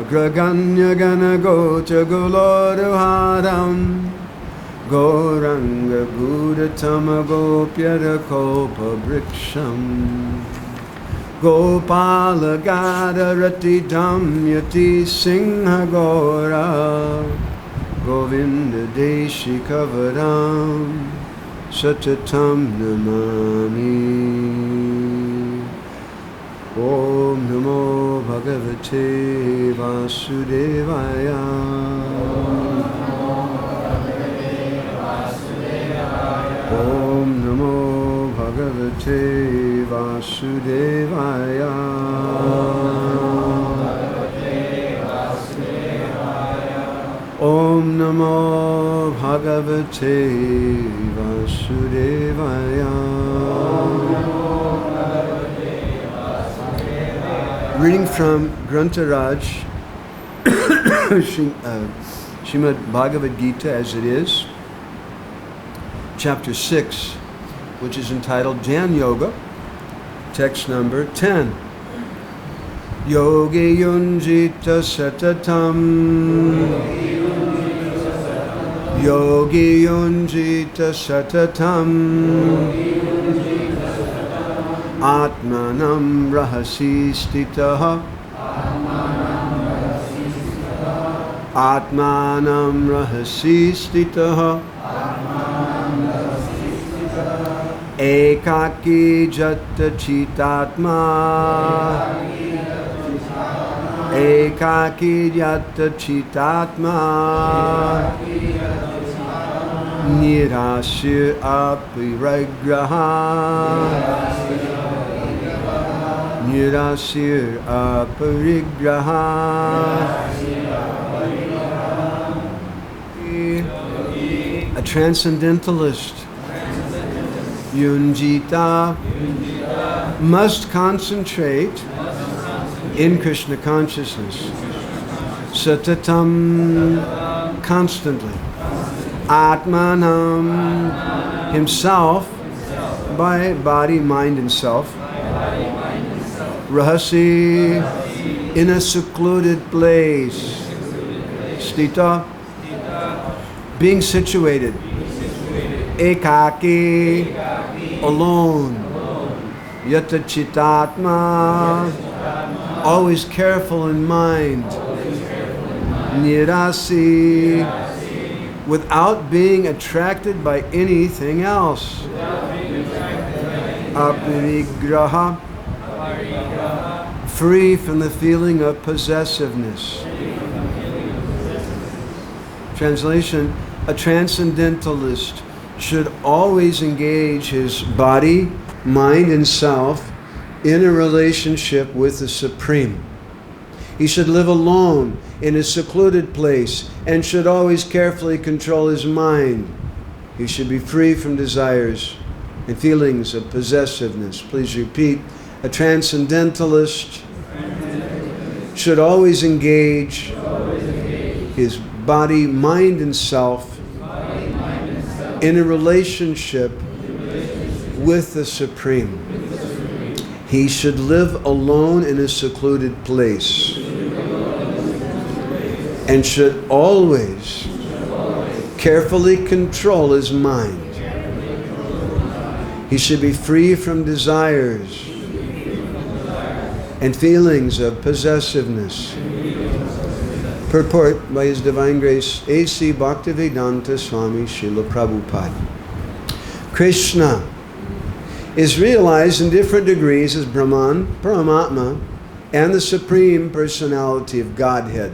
Agraganya Gana Gocha Goloruharam Goranga Gudatama Gopyara Kopa Briksham Gopala Gada Rati Damyati Singha Gora Govinda Deshi Kavaram Satatam Namami Om Namo Bhagavate Vasudevaya Om Namo Bhagavate Vasudevaya Om Namo Bhagavate Vasudevaya. Reading from Grantharaj, Srimad Bhagavad-Gita as it is, chapter 6, which is entitled Jnana Yoga, text number 10. Yogi yunjita satatam Yogi yunjita satatam Atmanam rahasi stitaha Atmanam rahasi stitaha Ekaki jatta chitatma Ekaki jatta chitatma Nirasya aparigraha Nirasya aparigraha A transcendentalist Yunjita must concentrate in Krishna consciousness. Satatam, constantly. Atmanam, himself, by body, mind, and self. Rahasi, in a secluded place. Stita, being situated. Ekaki, alone. Yata chitatma, always careful in mind. Nirasi, without being attracted by anything else. Aparigraha, free from the feeling of possessiveness. Translation, a transcendentalist should always engage his body, mind, and self in a relationship with the Supreme. He should live alone in a secluded place and should always carefully control his mind. He should be free from desires and feelings of possessiveness. Please repeat. A transcendentalist should always engage his body, mind, and self in a relationship with the Supreme. He should live alone in a secluded place and should always carefully control his mind. He should be free from desires and feelings of possessiveness. Purport by His Divine Grace A.C. Bhaktivedanta Swami Srila Prabhupada. Krishna is realized in different degrees as Brahman, Paramatma, and the Supreme Personality of Godhead.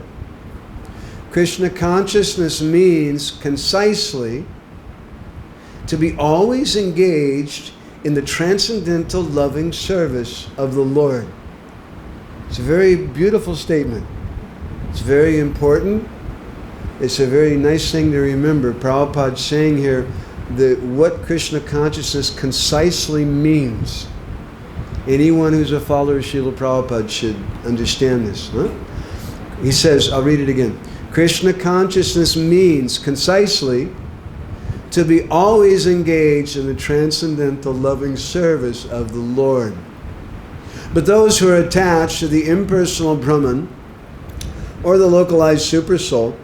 Krishna consciousness means, concisely, to be always engaged in the transcendental loving service of the Lord. It's a very beautiful statement. It's very important. It's a very nice thing to remember. Prabhupada's saying here that what Krishna consciousness concisely means. Anyone who's a follower of Srila Prabhupada should understand this. Huh? He says, I'll read it again. Krishna consciousness means, concisely, to be always engaged in the transcendental loving service of the Lord. But those who are attached to the impersonal Brahman, or the localized supersoul,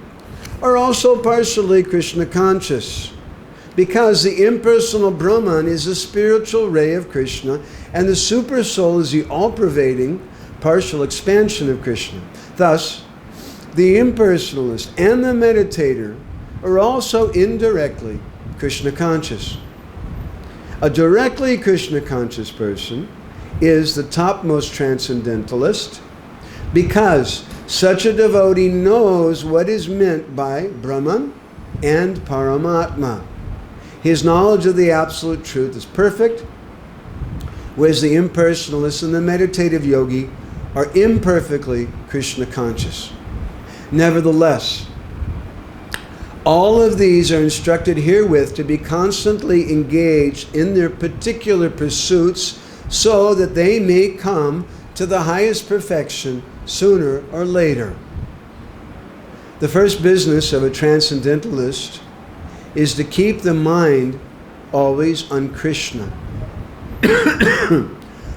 are also partially Krishna conscious, because the impersonal Brahman is a spiritual ray of Krishna, and the supersoul is the all-pervading partial expansion of Krishna. Thus, the impersonalist and the meditator are also indirectly Krishna conscious. A directly Krishna conscious person is the topmost transcendentalist, because such a devotee knows what is meant by Brahman and Paramatma. His knowledge of the absolute truth is perfect, whereas the impersonalist and the meditative yogi are imperfectly Krishna conscious. Nevertheless, all of these are instructed herewith to be constantly engaged in their particular pursuits, so that they may come to the highest perfection sooner or later. The first business of a transcendentalist is to keep the mind always on Krishna.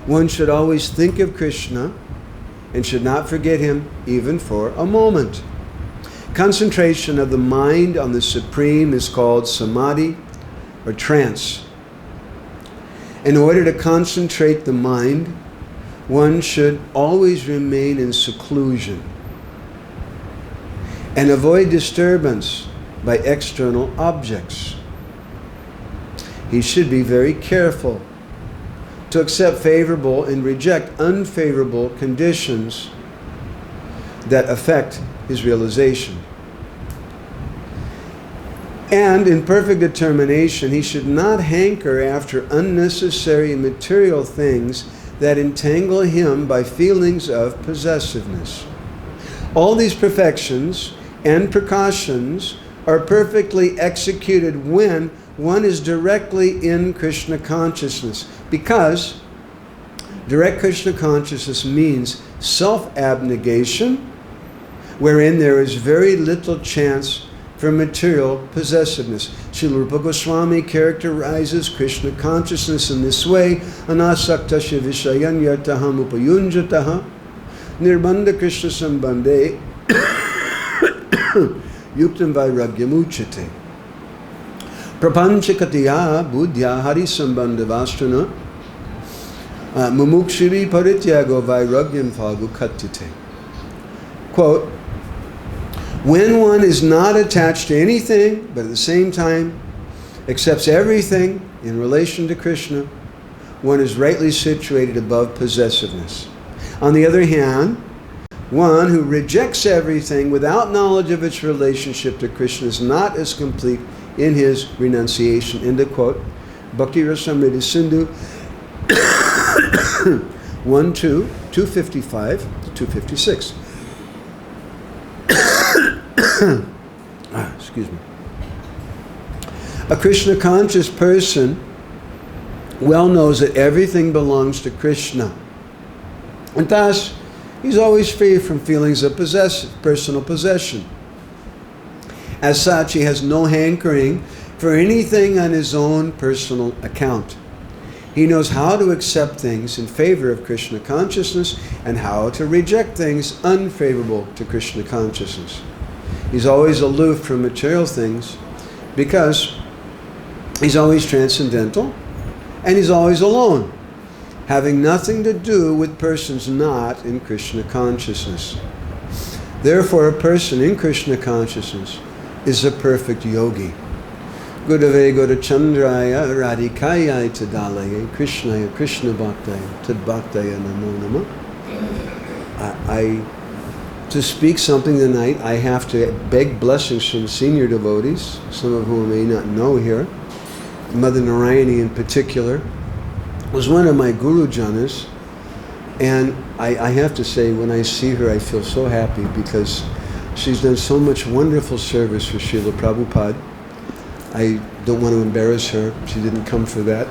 One should always think of Krishna and should not forget him even for a moment. Concentration of the mind on the Supreme is called samadhi or trance. In order to concentrate the mind, one should always remain in seclusion and avoid disturbance by external objects. He should be very careful to accept favorable and reject unfavorable conditions that affect his realization. And in perfect determination, he should not hanker after unnecessary material things that entangle him by feelings of possessiveness. All these perfections and precautions are perfectly executed when one is directly in Krishna consciousness, because direct Krishna consciousness means self-abnegation, wherein there is very little chance for material possessiveness. Srila Rupa Goswami characterizes Krishna consciousness in this way: anasaktasya vishayan yartaham upayunjataha nirbandha Krishna sambandhe yuktam vairagyam uchate prapanchakatiya buddhya hari sambandha vastrana mumukshiri parityago vairagyam phagu katyate. Quote, when one is not attached to anything, but at the same time accepts everything in relation to Krishna, one is rightly situated above possessiveness. On the other hand, one who rejects everything without knowledge of its relationship to Krishna is not as complete in his renunciation. End of quote. Bhakti Rasamrita Sindhu 255 to 256. Excuse me. A Krishna conscious person well knows that everything belongs to Krishna, and thus he's always free from feelings of personal possession. As such, he has no hankering for anything on his own personal account. He knows how to accept things in favor of Krishna consciousness and how to reject things unfavorable to Krishna consciousness. He's always aloof from material things because he's always transcendental and he's always alone, having nothing to do with persons not in Krishna consciousness. Therefore, a person in Krishna consciousness is a perfect yogi. Gurave Gaurachandraya Radhikaya Tadalaya Krishnaya Krishna Bhaktaya Tadbhaktaya Namo Nama. To speak something tonight, I have to beg blessings from senior devotees, some of whom I may not know here. Mother Narayani in particular was one of my Guru Janas, and I have to say, when I see her, I feel so happy because she's done so much wonderful service for Srila Prabhupada. I don't want to embarrass her. She didn't come for that.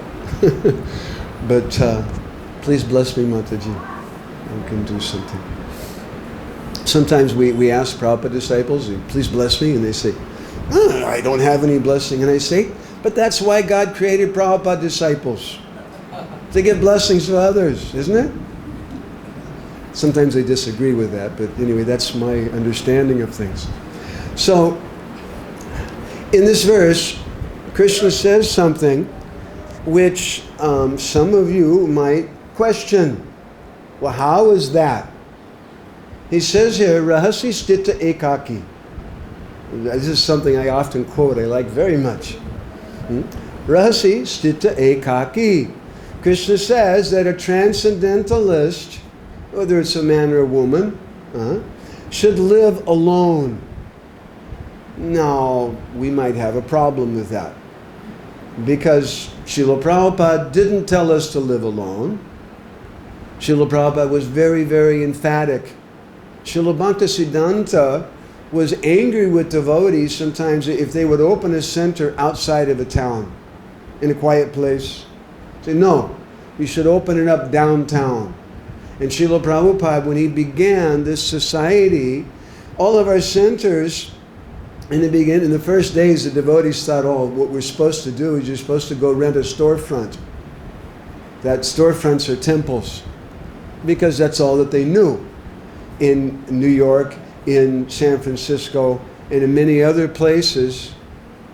But please bless me, Mataji. I can do something. Sometimes we ask Prabhupada disciples, please bless me, and they say, I don't have any blessing. And I say, but that's why God created Prabhupada disciples, to give blessings to others, isn't it? Sometimes I disagree with that, but anyway, that's my understanding of things. So, in this verse, Krishna says something which some of you might question. Well, how is that? He says here, Rahasi Stita Ekaki. This is something I often quote, I like very much. Rahasi Stita Ekaki. Krishna says that a transcendentalist, whether it's a man or a woman, should live alone. Now, we might have a problem with that, because Srila Prabhupada didn't tell us to live alone. Srila Prabhupada was very, very emphatic. Srila Bhaktisiddhanta was angry with devotees sometimes if they would open a center outside of a town, in a quiet place. Say, no, you should open it up downtown. And Srila Prabhupada, when he began this society, all of our centers, in the first days, the devotees thought, oh, what we're supposed to do is you're supposed to go rent a storefront. That storefronts are temples, because that's all that they knew. In New York, in San Francisco, and in many other places,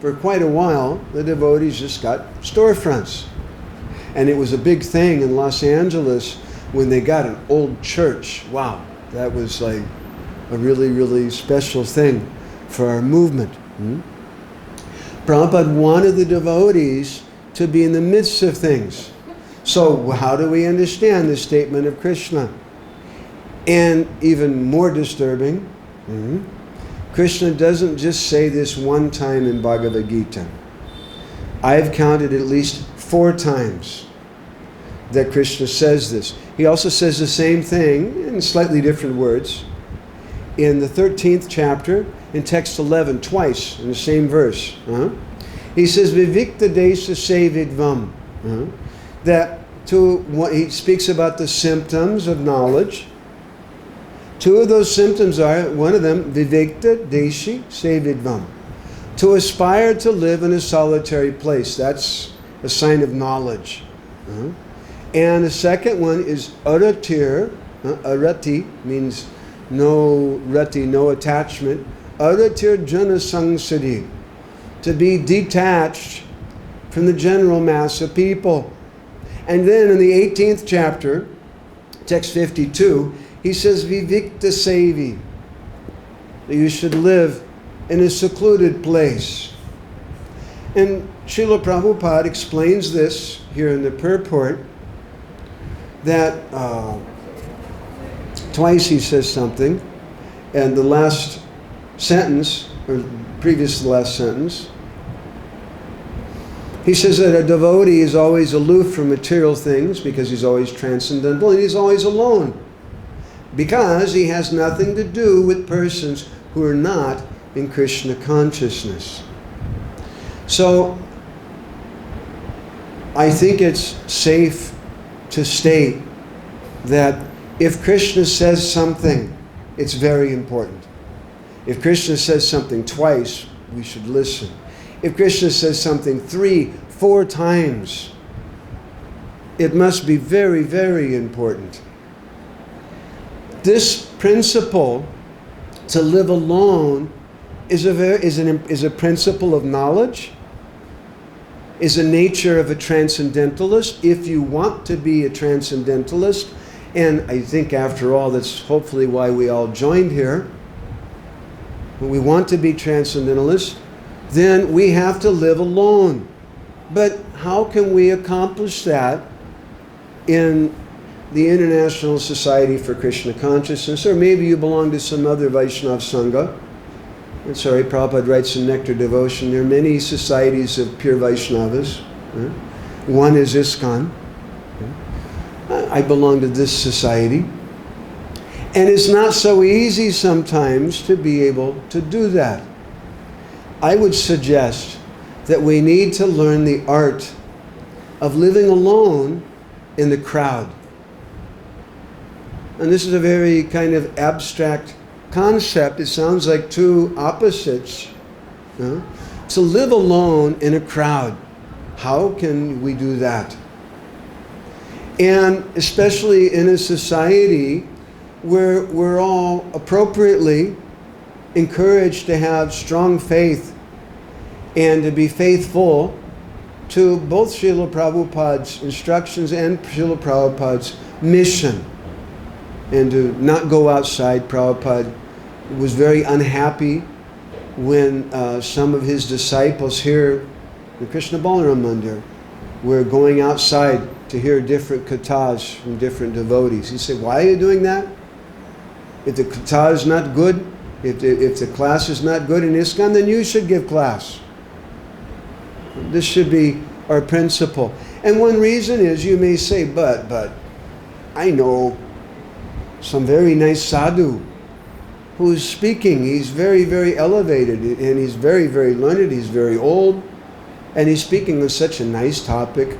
for quite a while, the devotees just got storefronts. And it was a big thing in Los Angeles when they got an old church. Wow, that was like a really, really special thing for our movement. Prabhupada wanted the devotees to be in the midst of things. So how do we understand this statement of Krishna? And even more disturbing, Krishna doesn't just say this one time in Bhagavad-Gita. I've counted at least 4 times that Krishna says this. He also says the same thing in slightly different words in the 13th chapter, in text 11, twice in the same verse. He says, Vivikta Desha Sevidvam. That he speaks about the symptoms of knowledge. 2 of those symptoms are, one of them, Vivikta Deshi Sevidvam. To aspire to live in a solitary place. That's a sign of knowledge. And the second one is Aratir. Arati means no rati, no attachment. Aratir Jana Sangsadi. To be detached from the general mass of people. And then in the 18th chapter, text 52, he says, Vivikta Sevi. That you should live in a secluded place. And Srila Prabhupada explains this here in the purport, that twice he says something, and the last sentence, or previous to the last sentence, he says that a devotee is always aloof from material things because he's always transcendental, and he's always alone because he has nothing to do with persons who are not in Krishna consciousness. So I think it's safe to state that if Krishna says something, it's very important. If Krishna says something twice, we should listen. If Krishna says something 3, 4 times, it must be very, very important. This principle, to live alone, is a principle of knowledge, is a nature of a transcendentalist, if you want to be a transcendentalist. And I think after all, that's hopefully why we all joined here. When we want to be transcendentalists, then we have to live alone. But how can we accomplish that in the International Society for Krishna Consciousness? Or maybe you belong to some other Vaishnav Sangha. I'm sorry, Prabhupada writes in Nectar Devotion, there are many societies of pure Vaishnavas. One is ISKCON. I belong to this society. And it's not so easy sometimes to be able to do that. I would suggest that we need to learn the art of living alone in the crowd. And this is a very kind of abstract concept. It sounds like 2 opposites. To live alone in a crowd. How can we do that? And especially in a society we're all appropriately encouraged to have strong faith and to be faithful to both Srila Prabhupada's instructions and Srila Prabhupada's mission, and to not go outside. Prabhupada was very unhappy when some of his disciples here in Krishna Balaram Mandir were going outside to hear different kathas from different devotees. He said, why are you doing that? If the katha is not good, if the class is not good in ISKCON, then you should give class. This should be our principle. And one reason is, you may say, but I know some very nice sadhu who's speaking. He's very, very elevated, and he's very, very learned. He's very old, and he's speaking on such a nice topic.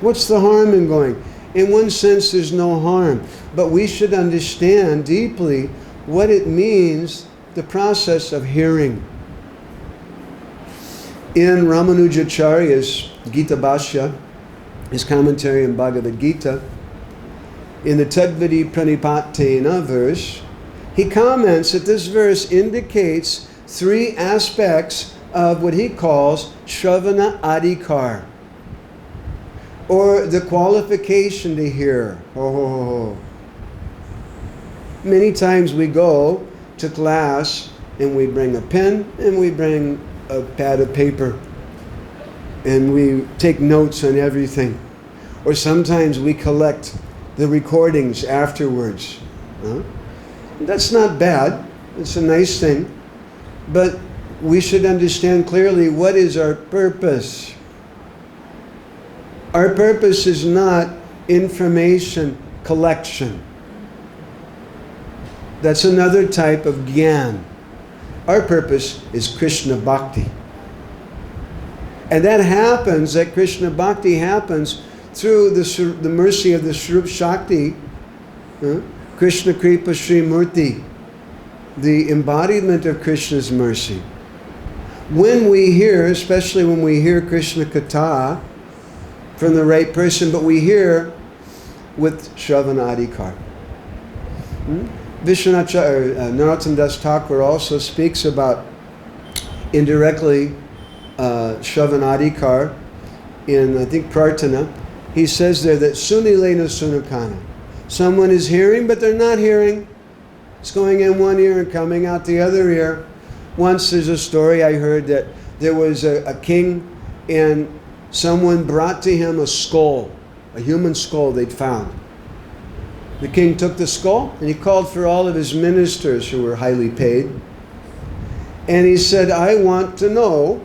What's the harm in going? In one sense, there's no harm, but we should understand deeply what it means, the process of hearing. In Ramanujacharya's Gita Bhashya, his commentary on Bhagavad-Gita, in the Tadvidi Pranipatena verse, he comments that this verse indicates three aspects of what he calls Shravana Adhikar, or the qualification to hear. Many times we go to class and we bring a pen and we bring a pad of paper and we take notes on everything. Or sometimes we collect the recordings afterwards. That's not bad. It's a nice thing. But we should understand clearly what is our purpose. Our purpose is not information collection. That's another type of gyan. Our purpose is Krishna Bhakti. And that Krishna Bhakti happens through the mercy of the Swarup Shakti, Krishna Kripa Sri Murti, the embodiment of Krishna's mercy. When we hear, especially when we hear Krishna Katha from the right person, but we hear with Shravanadikar. Narottam Das Thakur also speaks about indirectly Shravanadikar in, I think, Prarthana. He says there that Sunilena Sunukana. Someone is hearing, but they're not hearing. It's going in one ear and coming out the other ear. Once there's a story I heard that there was a king, and someone brought to him a skull, a human skull they'd found. The king took the skull and he called for all of his ministers who were highly paid. And he said, I want to know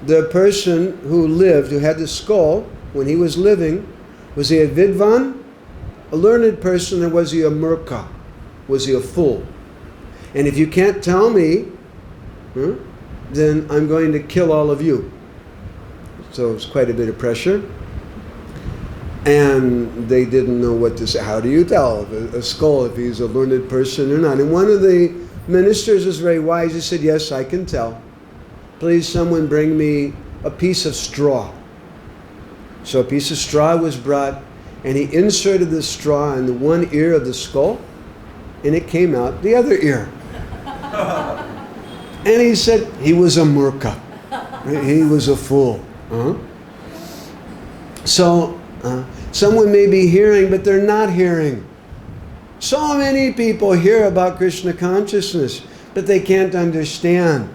the person who lived, who had the skull, when he was living, was he a vidvan, a learned person, or was he a murka? Was he a fool? And if you can't tell me, then I'm going to kill all of you. So it's quite a bit of pressure. And they didn't know what to say. How do you tell a skull if he's a learned person or not? And one of the ministers was very wise. He said, yes, I can tell. Please, someone bring me a piece of straw. So a piece of straw was brought, and he inserted the straw in the one ear of the skull, and it came out the other ear. And he said he was a murka. He was a fool. So someone may be hearing, but they're not hearing. So many people hear about Krishna consciousness, but they can't understand.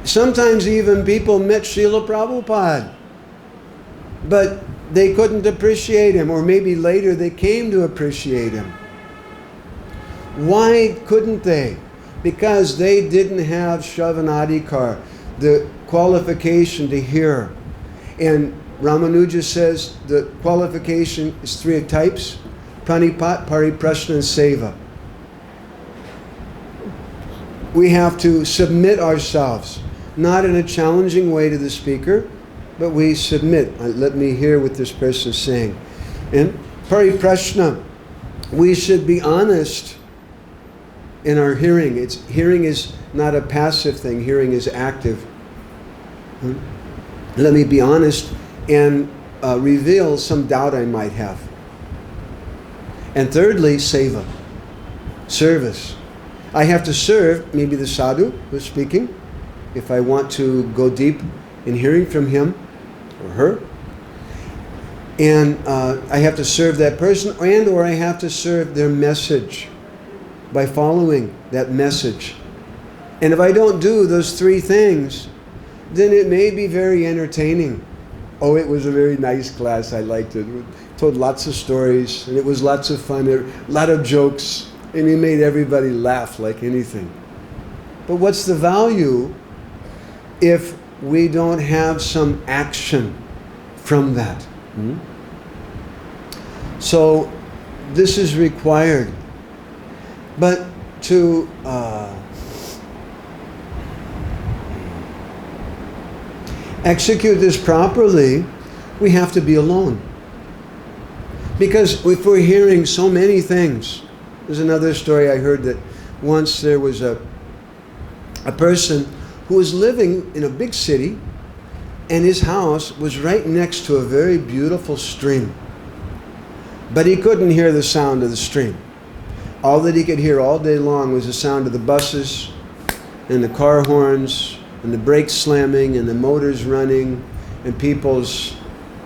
Sometimes even people met Srila Prabhupada, but they couldn't appreciate him, or maybe later they came to appreciate him. Why couldn't they? Because they didn't have Shravanadikar, the qualification to hear. And Ramanuja says the qualification is three types: Pranipat, Pariprashna, and Seva. We have to submit ourselves, not in a challenging way to the speaker, but we submit. Let me hear what this person is saying. And Pariprashna, we should be honest in our hearing. Hearing is not a passive thing. Hearing is active. Let me be honest and reveal some doubt I might have. And thirdly, seva, service. I have to serve maybe the sadhu who's speaking, if I want to go deep in hearing from him or her. And I have to serve that person, and or I have to serve their message by following that message. And if I don't do those three things, then it may be very entertaining. Oh, it was a very nice class. I liked it. We told lots of stories, and it was lots of fun. A lot of jokes, and it made everybody laugh like anything. But what's the value if we don't have some action from that? So this is required. But to execute this properly, we have to be alone. Because if we're hearing so many things, there's another story I heard that once there was a person who was living in a big city, and his house was right next to a very beautiful stream. But he couldn't hear the sound of the stream. All that he could hear all day long was the sound of the buses and the car horns and the brakes slamming and the motors running and people's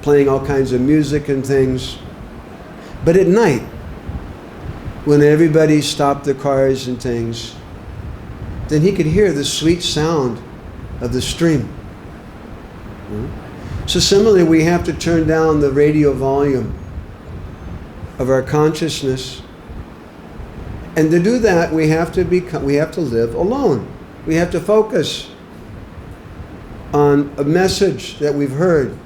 playing all kinds of music and things. But at night, when everybody stopped their cars and things, then he could hear the sweet sound of the stream. So similarly, we have to turn down the radio volume of our consciousness. And to do that, we have to live alone. We have to focus on a message that we've heard.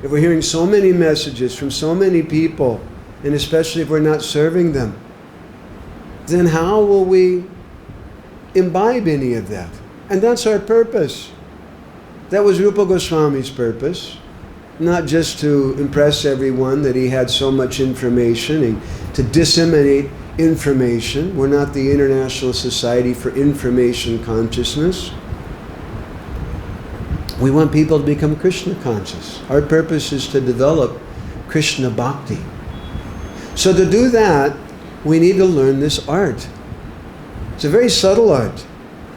If we're hearing so many messages from so many people, and especially if we're not serving them, then how will we imbibe any of that? And that's our purpose. That was Rupa Goswami's purpose. Not just to impress everyone that he had so much information and to disseminate information. We're not the International Society for Information Consciousness. We want people to become Krishna conscious. Our purpose is to develop Krishna bhakti. So to do that, we need to learn this art. It's a very subtle art,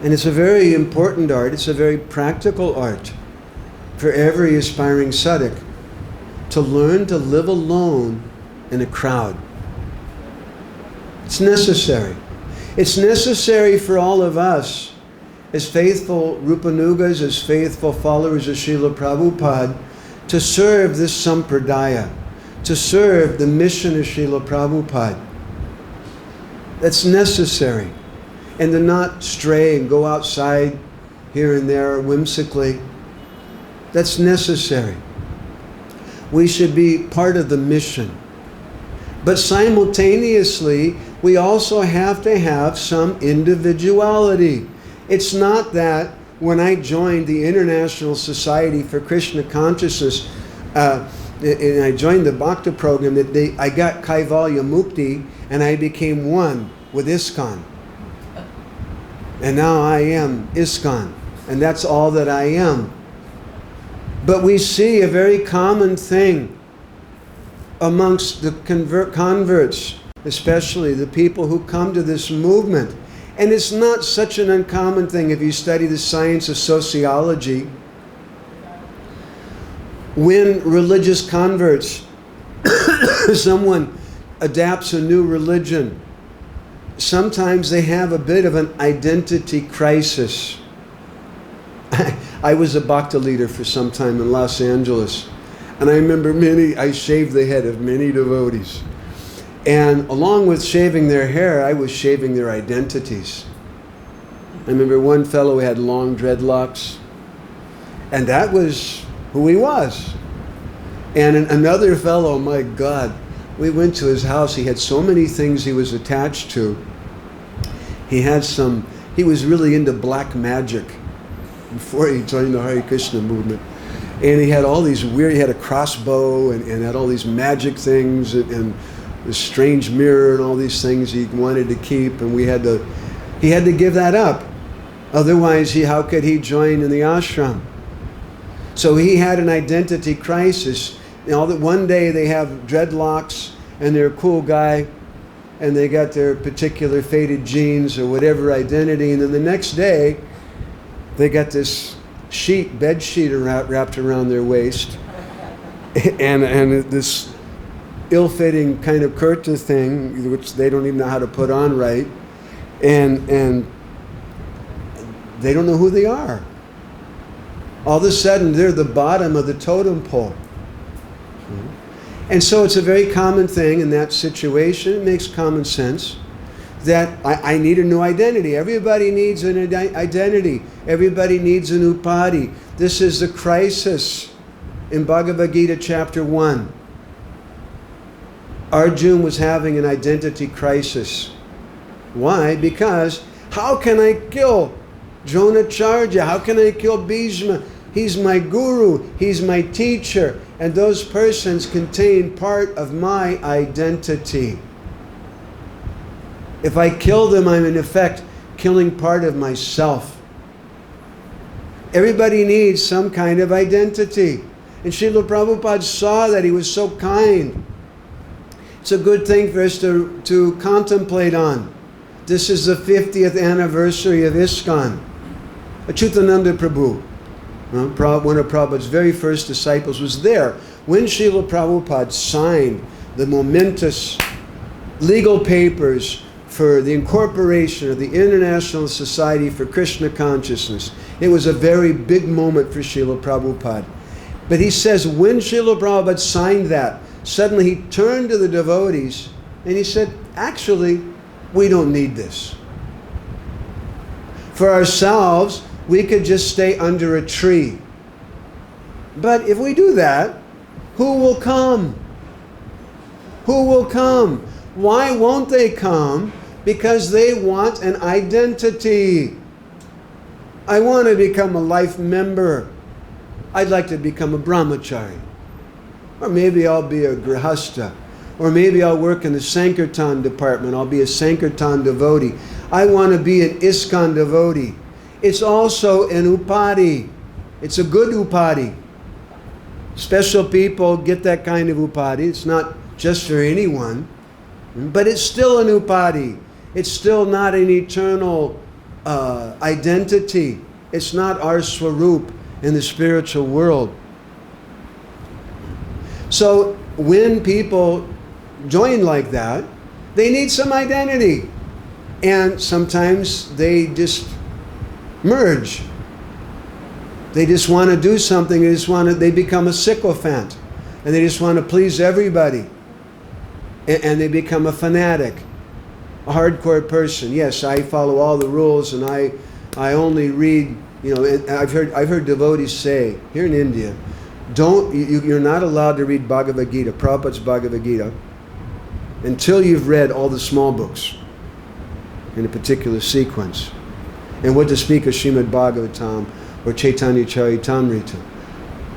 and it's a very important art. It's a very practical art for every aspiring sadhak to learn to live alone in a crowd. It's necessary. It's necessary for all of us as faithful Rupanugas, as faithful followers of Srila Prabhupada, to serve this sampradaya, to serve the mission of Srila Prabhupada. That's necessary. And to not stray and go outside here and there whimsically. That's necessary. We should be part of the mission. But simultaneously, we also have to have some individuality. It's not that when I joined the International Society for Krishna Consciousness, and I joined the Bhakti program, that I got Kaivalya Mukti and I became one with ISKCON. And now I am ISKCON, and that's all that I am. But we see a very common thing amongst the converts, especially the people who come to this movement. And it's not such an uncommon thing if you study the science of sociology. When religious converts, someone adapts a new religion, sometimes they have a bit of an identity crisis. I was a bhakti leader for some time in Los Angeles, and I remember I shaved the head of many devotees. And along with shaving their hair, I was shaving their identities. I remember one fellow had long dreadlocks, and that was who he was. And another fellow, my God, we went to his house. He had so many things he was attached to. He was really into black magic before he joined the Hare Krishna movement. And he had all these he had a crossbow and had all these magic things and this strange mirror and all these things he wanted to keep, and he had to give that up. Otherwise, how could he join in the ashram? So he had an identity crisis. That one day they have dreadlocks and they're a cool guy, and they got their particular faded jeans or whatever identity, and then the next day they got this bed sheet wrapped around their waist, and this ill-fitting kind of kurta thing, which they don't even know how to put on right, and they don't know who they are. All of a sudden, they're the bottom of the totem pole. And so it's a very common thing in that situation. It makes common sense that I need a new identity. Everybody needs an identity. Everybody needs an upadi. This is the crisis in Bhagavad-Gita chapter 1. Arjuna was having an identity crisis. Why? Because how can I kill Dronacharya? How can I kill Bhishma? He's my guru. He's my teacher. And those persons contain part of my identity. If I kill them, I'm in effect killing part of myself. Everybody needs some kind of identity. And Srila Prabhupada saw that. He was so kind. It's a good thing for us to contemplate on. This is the 50th anniversary of ISKCON. Achyutananda Prabhu, one of Prabhupada's very first disciples, was there when Srila Prabhupada signed the momentous legal papers for the incorporation of the International Society for Krishna Consciousness. It was a very big moment for Srila Prabhupada. But he says when Srila Prabhupada signed that, suddenly he turned to the devotees and he said, actually, we don't need this. For ourselves, we could just stay under a tree. But if we do that, who will come? Who will come? Why won't they come? Because they want an identity. I want to become a life member. I'd like to become a brahmachari. Or maybe I'll be a grihastha. Or maybe I'll work in the Sankirtan department. I'll be a Sankirtan devotee. I want to be an ISKCON devotee. It's also an upadi. It's a good upadi. Special people get that kind of upadi. It's not just for anyone. But it's still an upadi. It's still not an eternal identity. It's not our swarup in the spiritual world. So when people join like that, they need some identity. And sometimes they just merge. They just want to do something. They become a sycophant. And they just want to please everybody. And they become a fanatic, a hardcore person. Yes, I follow all the rules and I only read, I've heard devotees say, here in India, you're not allowed to read Bhagavad-Gita, Prabhupada's Bhagavad-Gita, until you've read all the small books in a particular sequence. And what to speak of Srimad Bhagavatam or Chaitanya Charitamrita.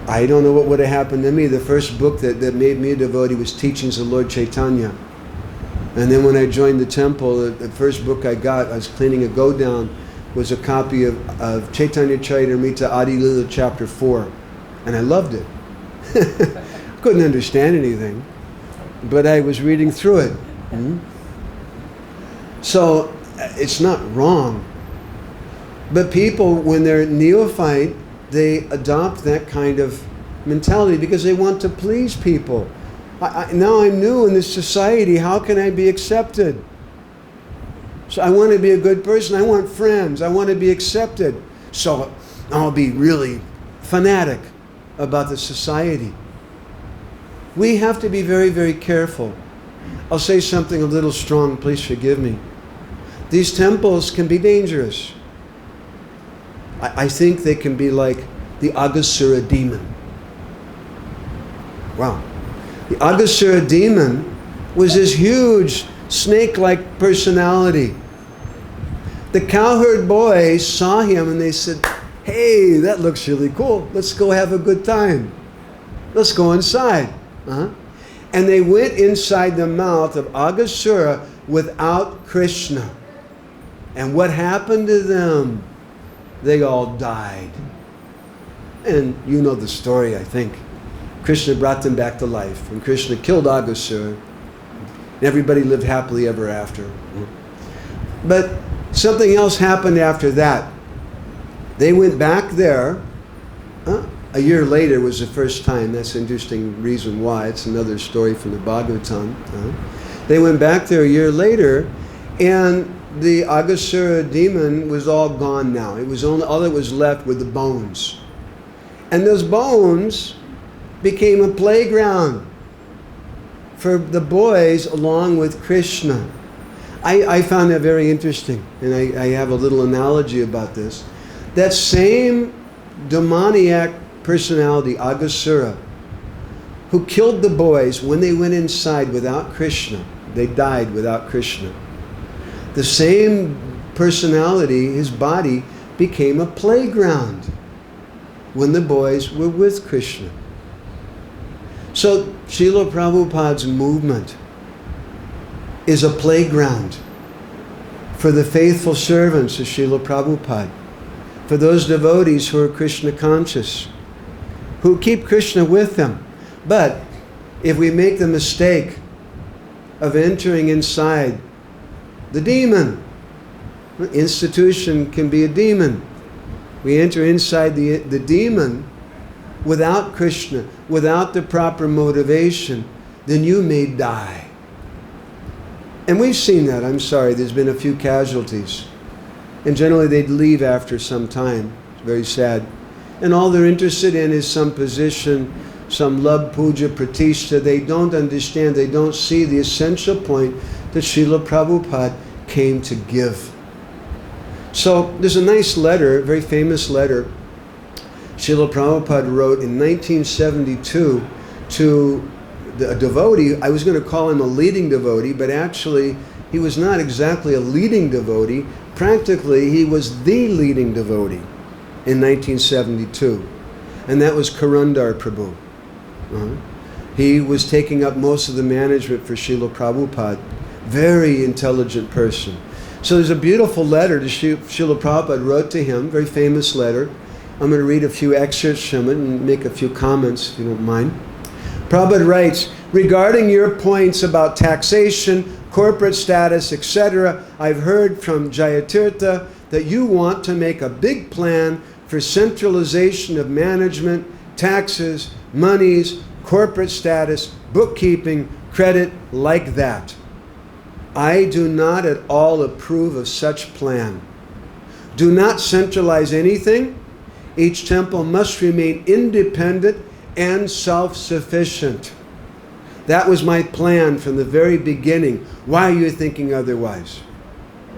I don't know what would have happened to me. The first book that made me a devotee was Teachings of Lord Chaitanya. And then when I joined the temple, the first book I got, I was cleaning a go-down, was a copy of Chaitanya Charitamrita Adi Lila chapter 4. And I loved it. Couldn't understand anything, but I was reading through it. So it's not wrong. But people, when they're neophyte, they adopt that kind of mentality because they want to please people. Now I'm new in this society. How can I be accepted? So I want to be a good person. I want friends. I want to be accepted. So I'll be really fanatic about the society. We have to be very, very careful. I'll say something a little strong. Please forgive me. These temples can be dangerous. I think they can be like the Aghasura demon. Wow. The Aghasura demon was this huge snake-like personality. The cowherd boys saw him and they said, hey, that looks really cool. Let's go have a good time. Let's go inside. And they went inside the mouth of Aghasura without Krishna. And what happened to them? They all died. And you know the story, I think. Krishna brought them back to life. When Krishna killed Aghasura, Everybody lived happily ever after. But something else happened after that. They went back there. A year later was the first time. That's an interesting reason why. It's another story from the Bhagavatam. They went back there a year later, and the Aghasura demon was all gone now. It was only all that was left were the bones. And those bones became a playground for the boys along with Krishna. I found that very interesting, and I have a little analogy about this. That same demoniac personality, Aghasura, who killed the boys when they went inside without Krishna. They died without Krishna. The same personality, his body, became a playground when the boys were with Krishna. So Srila Prabhupada's movement is a playground for the faithful servants of Srila Prabhupada, for those devotees who are Krishna conscious, who keep Krishna with them. But if we make the mistake of entering inside the demon, institution can be a demon. We enter inside the demon without Krishna, without the proper motivation, then you may die. And we've seen that. I'm sorry, there's been a few casualties. And generally they'd leave after some time. It's very sad. And all they're interested in is some position, some love, puja, pratishtha. They don't understand, they don't see the essential point that Srila Prabhupada came to give. So there's a nice letter, a very famous letter, Srila Prabhupada wrote in 1972 to a devotee. I was going to call him a leading devotee, but actually he was not exactly a leading devotee. Practically, he was the leading devotee in 1972. And that was Karundar Prabhu. He was taking up most of the management for Srila Prabhupada. Very intelligent person. So there's a beautiful letter that Srila Prabhupada wrote to him, very famous letter. I'm going to read a few excerpts from it and make a few comments, if you don't mind. Prabhupada writes, regarding your points about taxation, corporate status, etc., I've heard from Jayatirtha that you want to make a big plan for centralization of management, taxes, monies, corporate status, bookkeeping, credit, like that. I do not at all approve of such plan. Do not centralize anything. Each temple must remain independent and self-sufficient. That was my plan from the very beginning. Why are you thinking otherwise?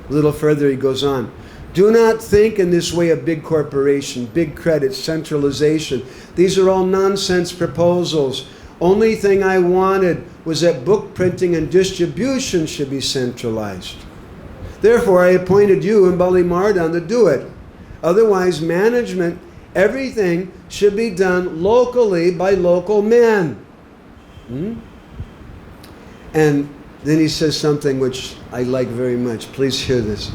A little further he goes on. Do not think in this way of big corporation, big credit, centralization. These are all nonsense proposals. Only thing I wanted was that book printing and distribution should be centralized. Therefore, I appointed you and Bali Mardan to do it. Otherwise, management, everything should be done locally by local men. And then he says something which I like very much. Please hear this.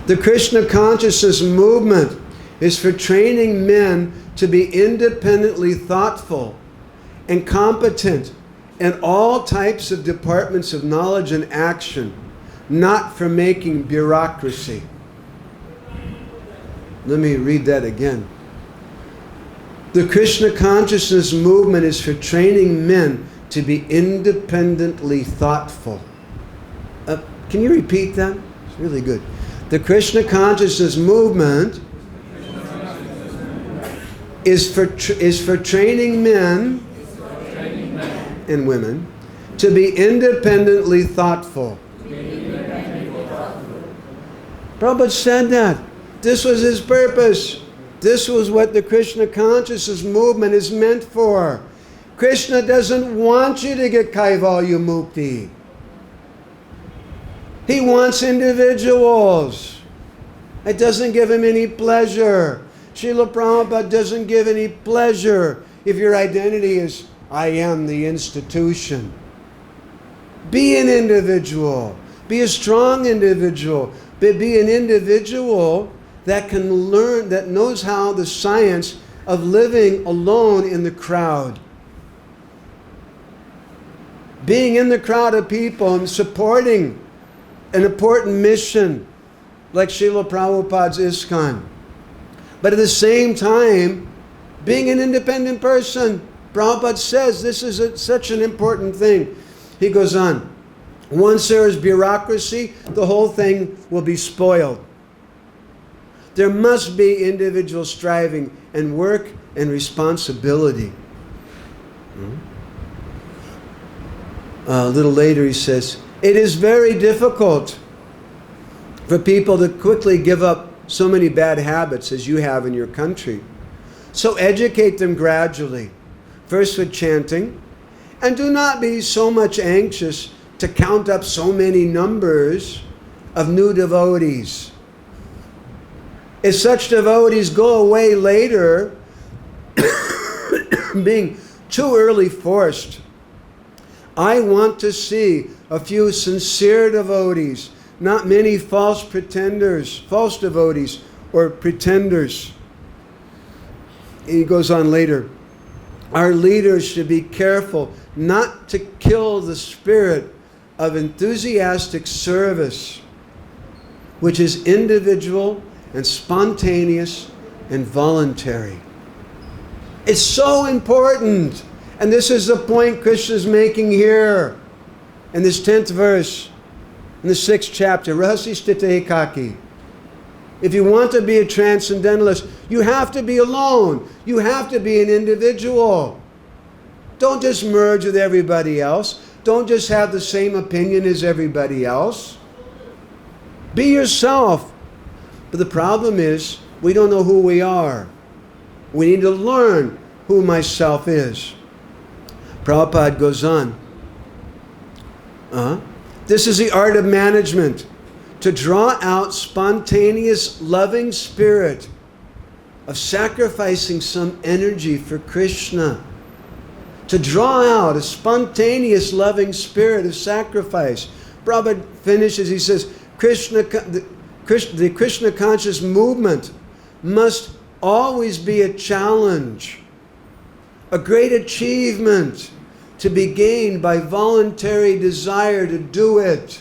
The Krishna consciousness movement is for training men to be independently thoughtful and competent in all types of departments of knowledge and action, not for making bureaucracy. Let me read that again. The Krishna consciousness movement is for training men to be independently thoughtful. Can you repeat that? It's really good. The Krishna consciousness movement is for training men and women to be independently thoughtful. Prabhupada said that. This was his purpose. This was what the Krishna consciousness movement is meant for. Krishna doesn't want you to get Kaivalya Mukti. He wants individuals. It doesn't give him any pleasure. Srila Prabhupada doesn't give any pleasure if your identity is, I am the institution. Be an individual. Be a strong individual. But be an individual that can learn, that knows how the science of living alone in the crowd. being in the crowd of people and supporting an important mission like Srila Prabhupada's ISKCON. But at the same time, being an independent person. Prabhupada says this is such an important thing. He goes on, once there is bureaucracy, the whole thing will be spoiled. There must be individual striving and work and responsibility. A little later he says, it is very difficult for people to quickly give up so many bad habits as you have in your country. So educate them gradually, first with chanting, and do not be so much anxious to count up so many numbers of new devotees. If such devotees go away later, being too early forced, I want to see a few sincere devotees, not many false pretenders, false devotees or pretenders. He goes on later, our leaders should be careful not to kill the spirit of enthusiastic service, which is individual and spontaneous and voluntary. It's so important. And this is the point Krishna's making here in this 10th verse, in the 6th chapter, Rahasi Stita Ekaki. If you want to be a transcendentalist, you have to be alone. You have to be an individual. Don't just merge with everybody else. Don't just have the same opinion as everybody else. Be yourself. But the problem is, we don't know who we are. We need to learn who myself is. Prabhupada goes on. This is the art of management, to draw out spontaneous loving spirit of sacrificing some energy for Krishna. To draw out a spontaneous loving spirit of sacrifice. Prabhupada finishes, he says, the Krishna conscious movement must always be a challenge, a great achievement to be gained by voluntary desire to do it,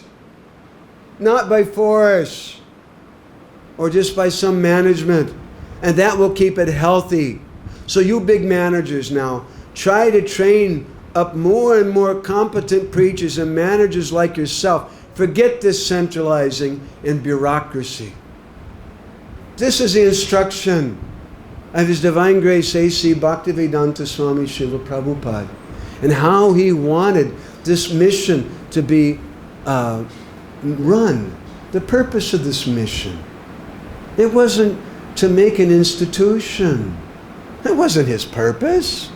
not by force or just by some management. And that will keep it healthy. So you big managers now, try to train up more and more competent preachers and managers like yourself. Forget this centralizing and bureaucracy. This is the instruction of His Divine Grace A.C. Bhakti-Vedanta Swami Srila Prabhupada, and how he wanted this mission to be run. The purpose of this mission. It wasn't to make an institution. That wasn't his purpose.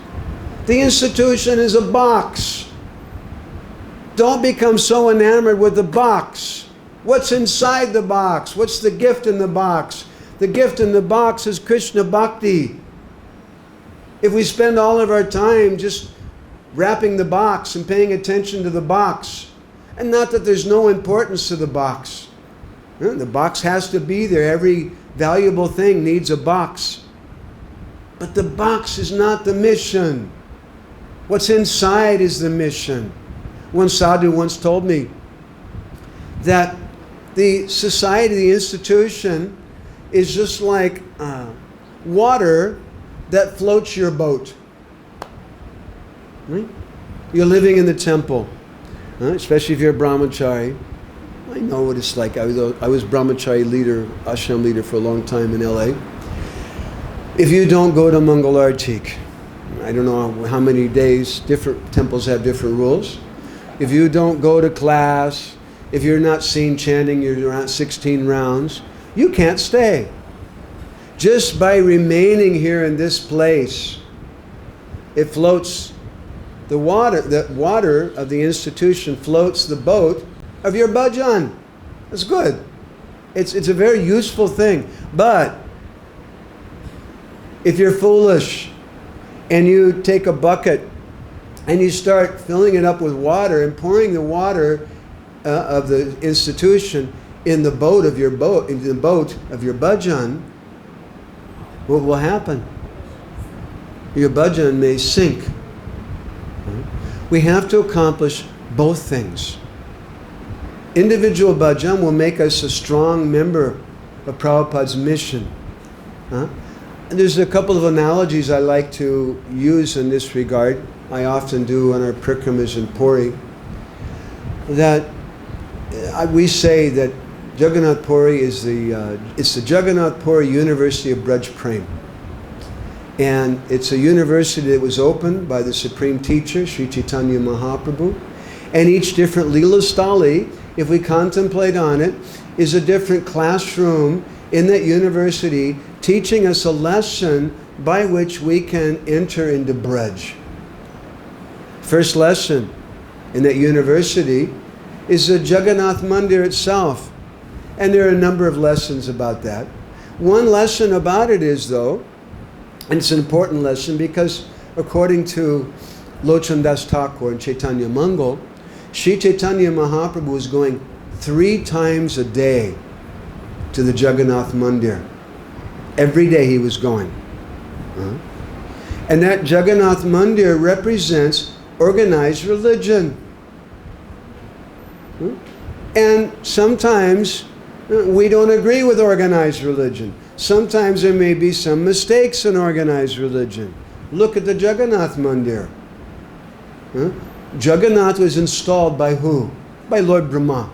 The institution is a box. Don't become so enamored with the box. What's inside the box? What's the gift in the box? The gift in the box is Krishna Bhakti. If we spend all of our time just wrapping the box and paying attention to the box, and not that there's no importance to the box. The box has to be there. Every valuable thing needs a box. But the box is not the mission. What's inside is the mission. One sadhu once told me that the society, the institution, is just like water that floats your boat. Right? You're living in the temple, especially if you're a brahmachari. I know what it's like. I was brahmachari leader, ashram leader for a long time in LA. If you don't go to Mangalartik, I don't know how many days, different temples have different rules. If you don't go to class, if you're not seen chanting your around 16 rounds, you can't stay. Just by remaining here in this place, it floats the water of the institution floats the boat of your bhajan. That's good. It's a very useful thing. But if you're foolish and you take a bucket and you start filling it up with water and pouring the water of the institution in the boat of your bhajan, what will happen? Your bhajan may sink. We have to accomplish both things. Individual bhajan will make us a strong member of Prabhupada's mission. And there's a couple of analogies I like to use in this regard. I often do on our prikramas in Puri. That we say that Jagannath Puri is it's the Jagannath Puri University of Braj Prem. And it's a university that was opened by the Supreme Teacher, Sri Chaitanya Mahaprabhu. And each different Leela Stali, if we contemplate on it, is a different classroom in that university teaching us a lesson by which we can enter into Braj. First lesson in that university is the Jagannath Mandir itself. And there are a number of lessons about that. One lesson about it is, though, and it's an important lesson because according to Lochan Das Thakur and Chaitanya Mangal, Sri Chaitanya Mahaprabhu was going 3 times a day to the Jagannath Mandir. Every day he was going. And that Jagannath Mandir represents organized religion. And sometimes we don't agree with organized religion. Sometimes there may be some mistakes in organized religion. Look at the Jagannath Mandir. Jagannath was installed by who? By Lord Brahma.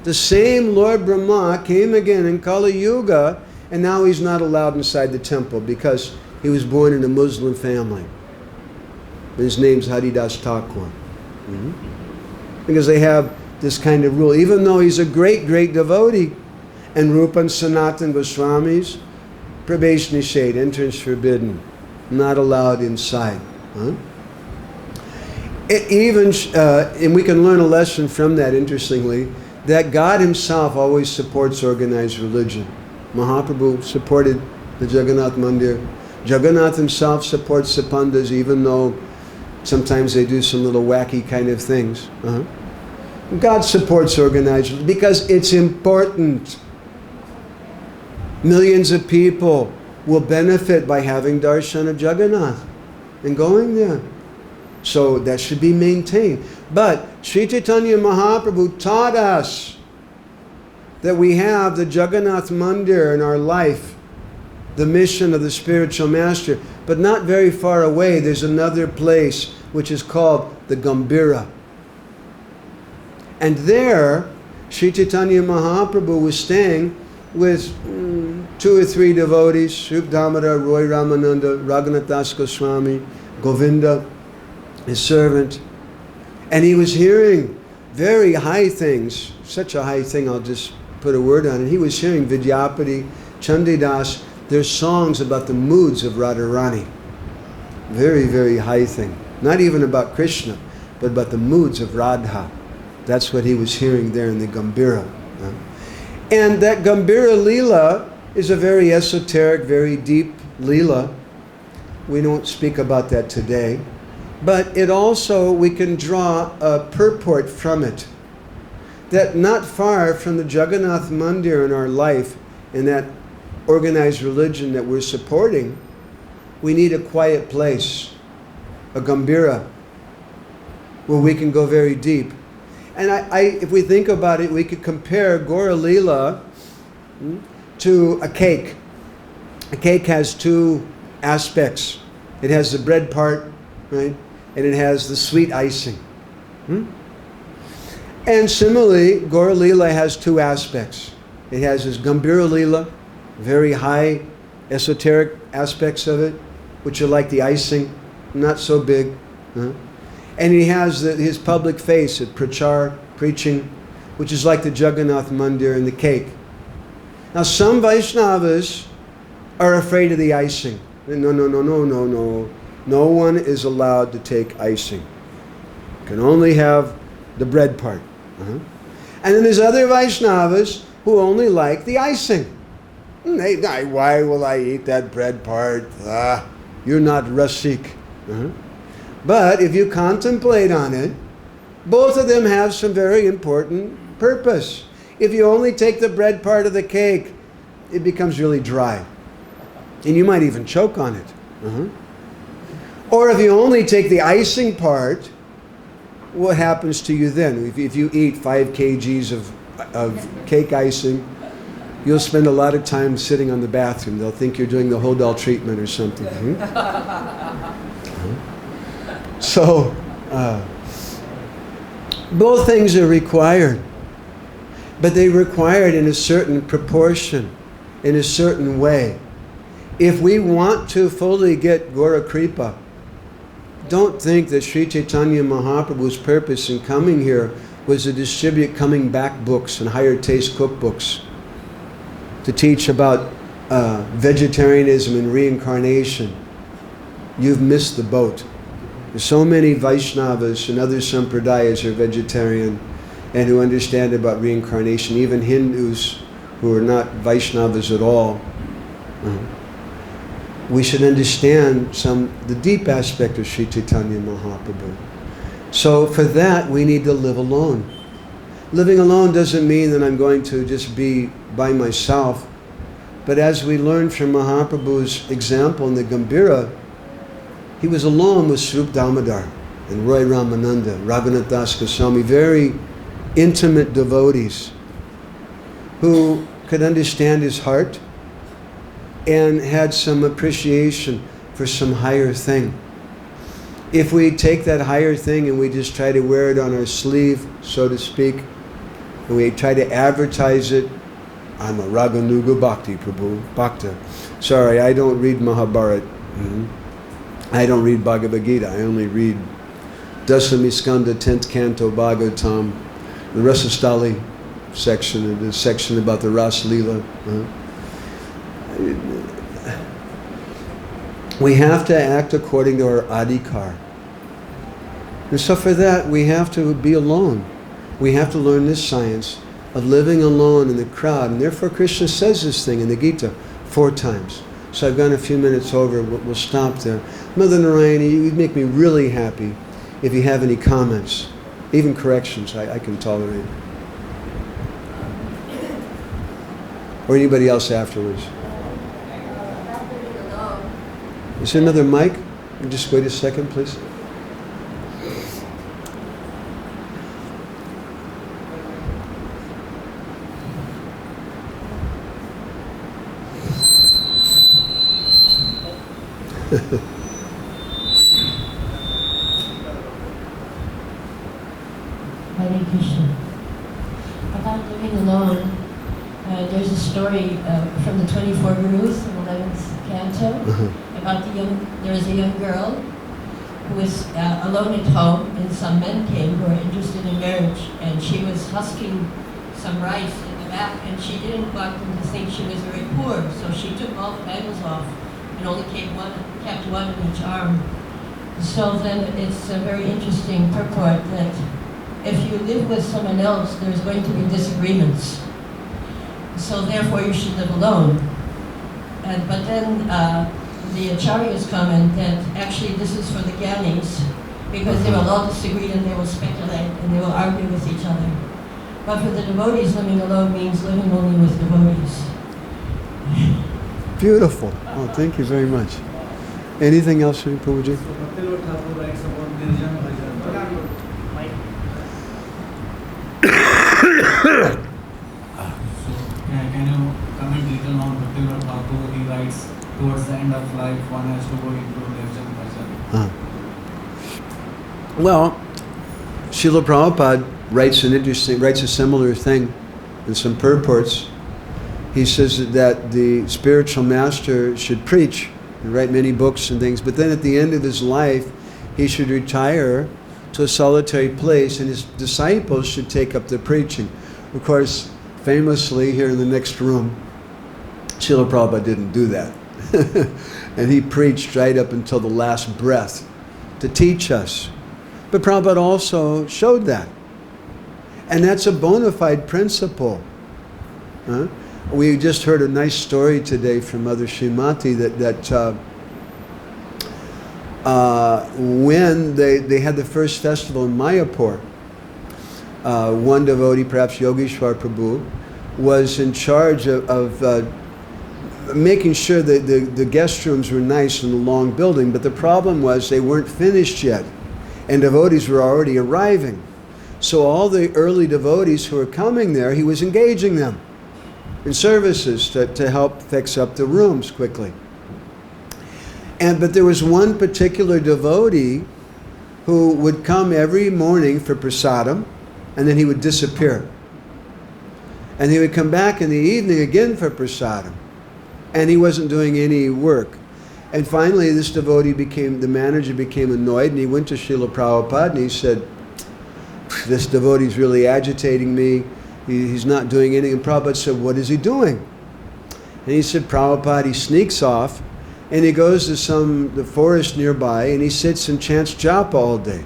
The same Lord Brahma came again in Kali Yuga, and now he's not allowed inside the temple because he was born in a Muslim family. His name's Haridas Thakur. Because they have this kind of rule. Even though he's a great, great devotee, and Rupa and Sanatan Goswamis, Pravesh Nishad, entrance forbidden, not allowed inside. And we can learn a lesson from that, interestingly, that God himself always supports organized religion. Mahaprabhu supported the Jagannath Mandir. Jagannath himself supports the Pandas, even though sometimes they do some little wacky kind of things. God supports organized religion because it's important. Millions of people will benefit by having darshan of Jagannath and going there. So that should be maintained. But Sri Chaitanya Mahaprabhu taught us that we have the Jagannath Mandir in our life, the mission of the spiritual master. But not very far away, there's another place which is called the Gambhira. And there, Sri Chaitanya Mahaprabhu was staying with 2 or 3 devotees, Srup Damodar, Roy Ramananda, Raghunath Das Goswami, Govinda, his servant. And he was hearing very high things, such a high thing, I'll just put a word on it. He was hearing Vidyapati, Chandidas, their songs about the moods of Radharani. Very, very high thing. Not even about Krishna, but about the moods of Radha. That's what he was hearing there in the Gambhira. And that Gambhira Leela is a very esoteric, very deep Leela. We don't speak about that today. But it also, we can draw a purport from it. That not far from the Jagannath Mandir in our life, in that organized religion that we're supporting, we need a quiet place, a Gambhira, where we can go very deep. And if we think about it, we could compare Gaura Leela to a cake. A cake has 2 aspects. It has the bread part, right? And it has the sweet icing. And similarly, Gaura Leela has 2 aspects. It has this Gambhira Leela, very high esoteric aspects of it, which are like the icing, not so big. And he has his public face at Prachar, preaching, which is like the Jagannath Mandir and the cake. Now some Vaishnavas are afraid of the icing. No. No one is allowed to take icing. You can only have the bread part. And then there's other Vaishnavas who only like the icing. Why will I eat that bread part? You're not rasik. But if you contemplate on it, both of them have some very important purpose. If you only take the bread part of the cake, it becomes really dry. And you might even choke on it. Or if you only take the icing part, what happens to you then? If you eat 5 kgs of cake icing, you'll spend a lot of time sitting on the bathroom. They'll think you're doing the Hodal treatment or something. So, both things are required, but they require it in a certain proportion, in a certain way. If we want to fully get Gora Kripa, don't think that Sri Chaitanya Mahaprabhu's purpose in coming here was to distribute coming back books and higher taste cookbooks, to teach about vegetarianism and reincarnation. You've missed the boat. There's so many Vaishnavas and other sampradayas are vegetarian and who understand about reincarnation, even Hindus who are not Vaishnavas at all. We should understand the deep aspect of Sri Chaitanya Mahaprabhu. So for that, we need to live alone. Living alone doesn't mean that I'm going to just be by myself. But as we learn from Mahaprabhu's example in the Gambhira, he was alone with Swarup Damodar and Roy Ramananda, Raghunath Das Goswami, very intimate devotees who could understand his heart and had some appreciation for some higher thing. If we take that higher thing and we just try to wear it on our sleeve, so to speak, and we try to advertise it, I'm a Raganuga Bhakti Prabhu, Bhakta. Sorry, I don't read Mahabharata. I don't read Bhagavad-Gita. I only read Dasami Skanda, 10th Canto, Bhagavatam, the Rasastali section, the section about the Ras Leela. We have to act according to our adhikar. And so for that, we have to be alone. We have to learn this science of living alone in the crowd. And therefore Krishna says this thing in the Gita 4 times. So I've gone a few minutes over. We'll stop there. Mother Narayani, you'd make me really happy if you have any comments, even corrections. I can tolerate. Or anybody else afterwards. Is there another mic? Just wait a second, please. Hare Krishna. About living alone, there's a story from the 24 Gurus in 11th canto about there was a young girl who was alone at home, and some men came who were interested in marriage, and she was husking some rice in the back, and she didn't want them to think she was very poor, so she took all the bangles off and only kept one in each arm. So then it's a very interesting purport that if you live with someone else, there's going to be disagreements. So therefore you should live alone. But then the acharyas comment that actually this is for the gyanis, because they will all disagree and they will speculate and they will argue with each other. But for the devotees, living alone means living only with devotees. Beautiful. Oh, thank you very much. Anything else, Prabhuji? Can you comment little on Bhaktivinoda Thakur? He writes, towards the end of life, one has to go into nirjan bhajan. Well, Srila Prabhupada writes a similar thing in some purports. He says that the spiritual master should preach and write many books and things, but then at the end of his life, he should retire to a solitary place and his disciples should take up the preaching. Of course, famously here in the next room, Srila Prabhupada didn't do that. And he preached right up until the last breath to teach us. But Prabhupada also showed that. And that's a bona fide principle. We just heard a nice story today from Mother Srimati that when they had the first festival in Mayapur, one devotee, perhaps Yogeshwar Prabhu, was in charge of making sure that the guest rooms were nice in the long building, but the problem was they weren't finished yet. And devotees were already arriving. So all the early devotees who were coming there, he was engaging them in services to help fix up the rooms quickly. But there was one particular devotee who would come every morning for prasadam, and then he would disappear. And he would come back in the evening again for prasadam, and he wasn't doing any work. And finally this devotee the manager became annoyed, and he went to Srila Prabhupada and he said, this devotee's really agitating me. He's not doing anything. And Prabhupada said, what is he doing? And he said, Prabhupada, he sneaks off and he goes to the forest nearby and he sits and chants japa all day.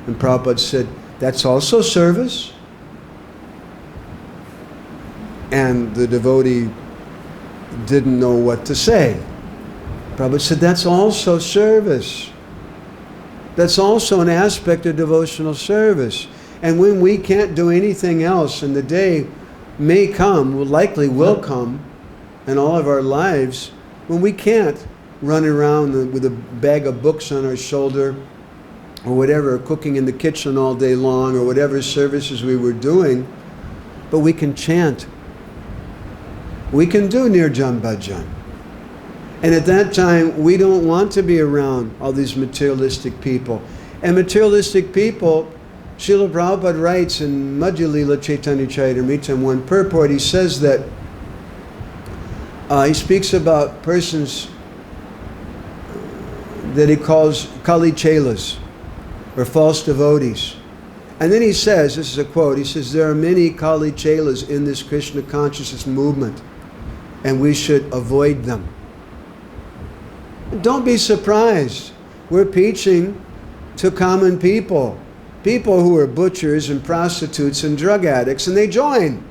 And Prabhupada said, that's also service? And the devotee didn't know what to say. Prabhupada said, that's also service. That's also an aspect of devotional service. And when we can't do anything else, and the day may come, likely will come in all of our lives, when we can't run around with a bag of books on our shoulder or whatever, or cooking in the kitchen all day long, or whatever services we were doing, but we can chant. We can do Nirjan Bhajan. And at that time, we don't want to be around all these materialistic people. And materialistic people, Srila Prabhupada writes in Madhya Lila Chaitanya Charitamrita in one purport, he says that, he speaks about persons that he calls Kali Chelas, or false devotees. And then he says, this is a quote, he says, there are many Kali Chelas in this Krishna consciousness movement, and we should avoid them. Don't be surprised. We're preaching to common people. People who are butchers and prostitutes and drug addicts, and they join.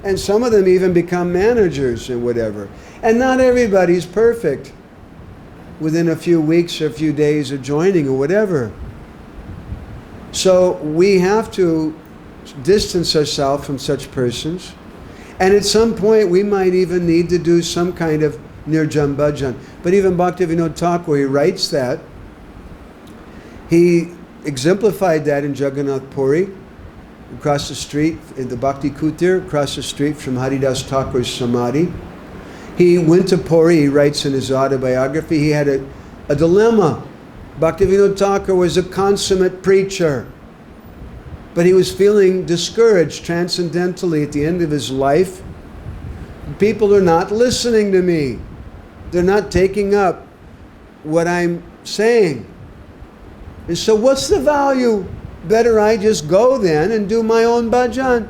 And some of them even become managers and whatever. And not everybody's perfect within a few weeks or a few days of joining or whatever. So we have to distance ourselves from such persons. And at some point we might even need to do some kind of Nirjan Bhajan. But even Bhaktivinoda Thakur, he writes that. He exemplified that in Jagannath Puri, across the street, in the Bhakti Kutir, across the street from Haridas Thakur's Samadhi. He went to Puri, he writes in his autobiography, he had a dilemma. Bhaktivinoda Thakur was a consummate preacher, but he was feeling discouraged transcendentally at the end of his life. People are not listening to me. They're not taking up what I'm saying. And so what's the value? Better I just go then and do my own bhajan.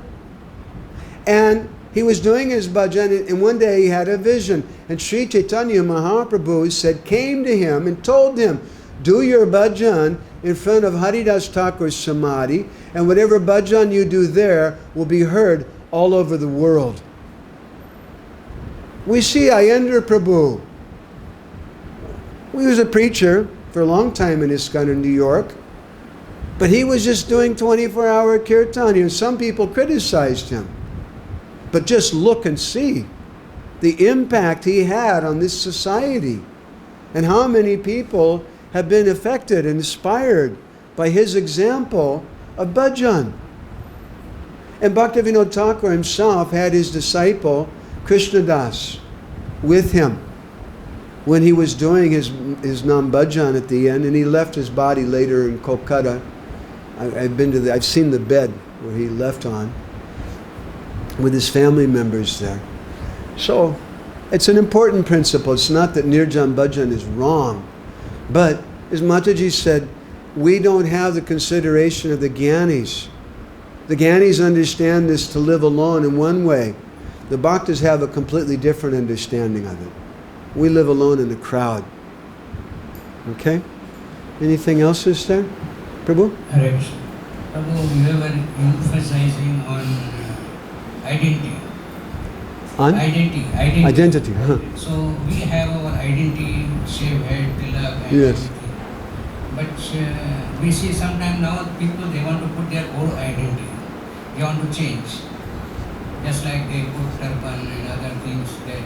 And he was doing his bhajan, and one day he had a vision. And Sri Chaitanya Mahaprabhu came to him and told him, do your bhajan in front of Haridas Thakur's Samadhi, and whatever bhajan you do there will be heard all over the world. We see Ayendra Prabhu. He was a preacher for a long time in ISKCON in New York, but he was just doing 24-hour kirtan, and some people criticized him. But just look and see the impact he had on this society, and how many people have been affected and inspired by his example of bhajan. And Bhaktivinoda Thakur himself had his disciple Krishnadas with him when he was doing his nam bhajan at the end, and he left his body later in Kolkata. I've seen the bed where he left on with his family members there. So it's an important principle. It's not that Nirjan Bhajan is wrong, but as Mataji said, we don't have the consideration of the Gyanis. The Gyanis understand this to live alone in one way. The Bhaktas have a completely different understanding of it. We live alone in the crowd. Okay? Anything else is there? Prabhu? Hare Krishna. Prabhu, you were emphasizing on identity. On? Identity. Identity. So we have our identity, shave head, tilak, and Yes. everything. But we see sometimes now people, they want to put their own identity. They want to change. Just like they put turban and other things that